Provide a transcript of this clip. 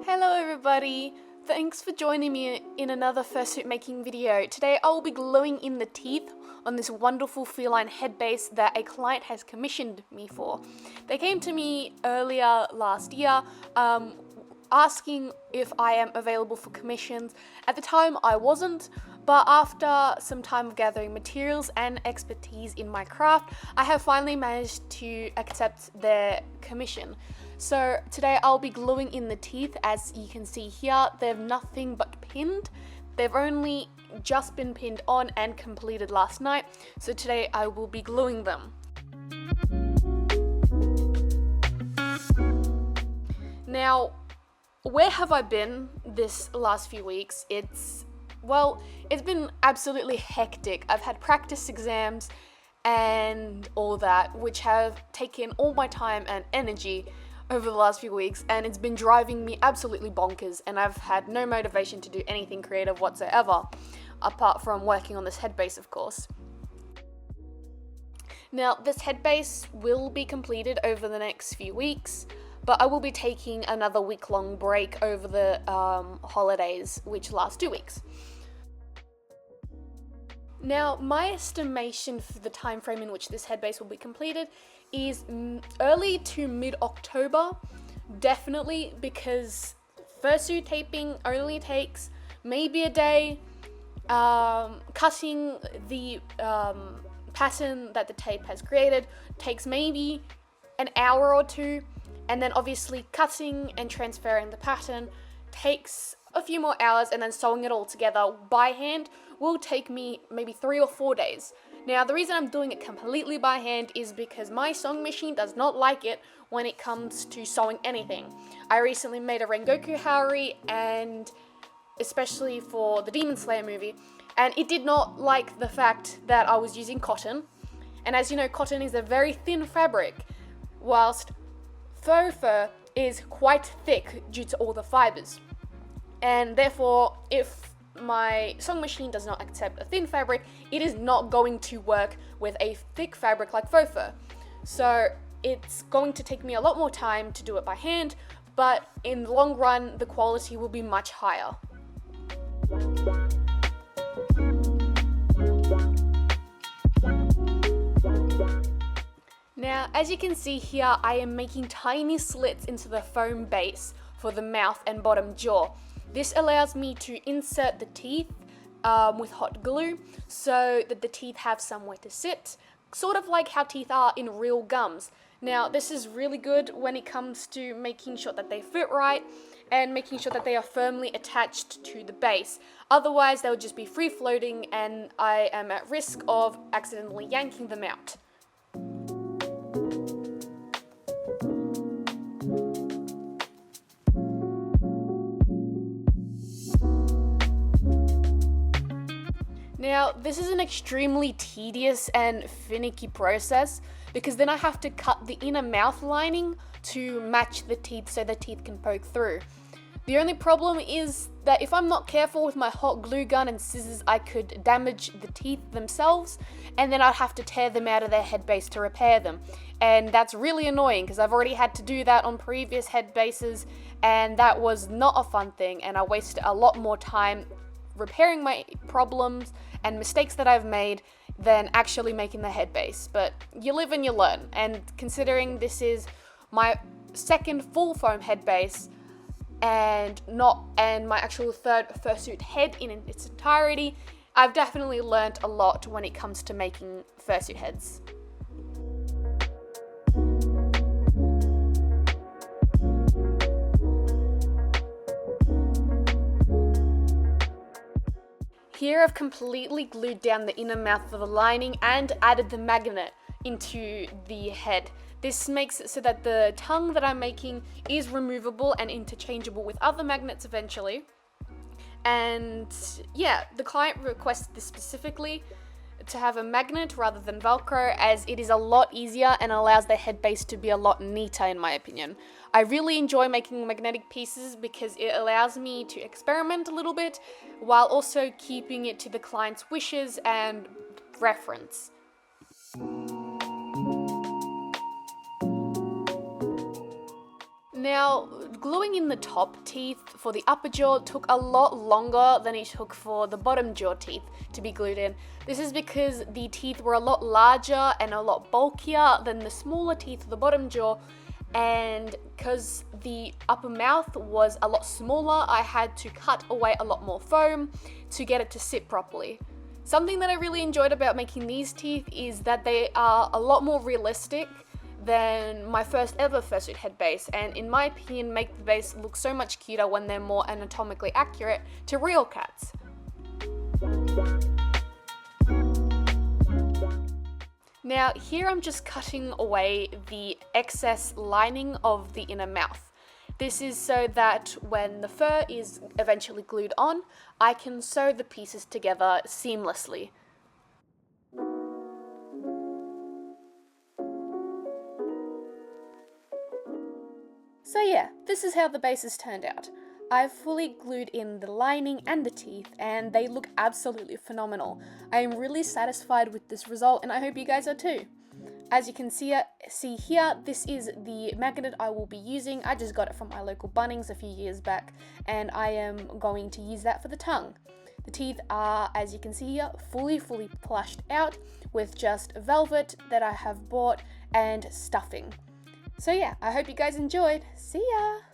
Hello everybody! Thanks for joining me in another fursuit making video. Today I will be gluing in the teeth on this wonderful feline head base that a client has commissioned me for. They came to me earlier last year asking if I am available for commissions. At the time I wasn't, but after some time of gathering materials and expertise in my craft, I have finally managed to accept their commission. So today I'll be gluing in the teeth. As you can see here, they've nothing but pinned. They've only just been pinned on and completed last night. So today I will be gluing them. Now, where have I been this last few weeks? It's been absolutely hectic. I've had practice exams and all that, which have taken all my time and energy over the last few weeks, and it's been driving me absolutely bonkers, and I've had no motivation to do anything creative whatsoever, apart from working on this head base, of course. Now, this head base will be completed over the next few weeks, but I will be taking another week-long break over the holidays, which last 2 weeks. Now, my estimation for the time frame in which this head base will be completed is early to mid-October, definitely, because fursuit taping only takes maybe a day. Cutting the pattern that the tape has created takes maybe an hour or two, and then obviously cutting and transferring the pattern takes a few more hours, and then sewing it all together by hand will take me maybe 3 or 4 days. Now, the reason I'm doing it completely by hand is because my sewing machine does not like it when it comes to sewing anything. I recently made a Rengoku Haori, and especially for the Demon Slayer movie, and it did not like the fact that I was using cotton. And as you know, cotton is a very thin fabric, whilst faux fur is quite thick due to all the fibers. And therefore, if my sewing machine does not accept a thin fabric, it is not going to work with a thick fabric like faux fur. So it's going to take me a lot more time to do it by hand, but in the long run, the quality will be much higher. Now, as you can see here, I am making tiny slits into the foam base for the mouth and bottom jaw. This allows me to insert the teeth with hot glue so that the teeth have somewhere to sit, sort of like how teeth are in real gums. Now, this is really good when it comes to making sure that they fit right and making sure that they are firmly attached to the base. Otherwise, they'll just be free floating, and I am at risk of accidentally yanking them out. Now, this is an extremely tedious and finicky process, because then I have to cut the inner mouth lining to match the teeth so the teeth can poke through. The only problem is that if I'm not careful with my hot glue gun and scissors, I could damage the teeth themselves, and then I'd have to tear them out of their head base to repair them. And that's really annoying, because I've already had to do that on previous head bases, and that was not a fun thing, and I wasted a lot more time repairing my problems and mistakes that I've made than actually making the head base. But you live and you learn, and considering this is my second full foam head base and my actual third fursuit head in its entirety, I've definitely learnt a lot when it comes to making fursuit heads. Here I've completely glued down the inner mouth of the lining and added the magnet into the head. This makes it so that the tongue that I'm making is removable and interchangeable with other magnets eventually. And yeah, the client requested this specifically to have a magnet rather than Velcro, as it is a lot easier and allows the head base to be a lot neater, in my opinion. I really enjoy making magnetic pieces because it allows me to experiment a little bit while also keeping it to the client's wishes and reference. Now, gluing in the top teeth for the upper jaw took a lot longer than it took for the bottom jaw teeth to be glued in. This is because the teeth were a lot larger and a lot bulkier than the smaller teeth of the bottom jaw, and because the upper mouth was a lot smaller, I had to cut away a lot more foam to get it to sit properly. Something that I really enjoyed about making these teeth is that they are a lot more realistic than my first ever fursuit head base, and in my opinion make the base look so much cuter when they're more anatomically accurate to real cats. Now here I'm just cutting away the excess lining of the inner mouth. This is so that when the fur is eventually glued on, I can sew the pieces together seamlessly. So yeah, this is how the base has turned out. I've fully glued in the lining and the teeth, and they look absolutely phenomenal. I am really satisfied with this result, and I hope you guys are too. As you can see here, this is the magnet I will be using. I just got it from my local Bunnings a few years back, and I am going to use that for the tongue. The teeth are, as you can see here, fully plushed out with just velvet that I have bought and stuffing. So yeah, I hope you guys enjoyed. See ya!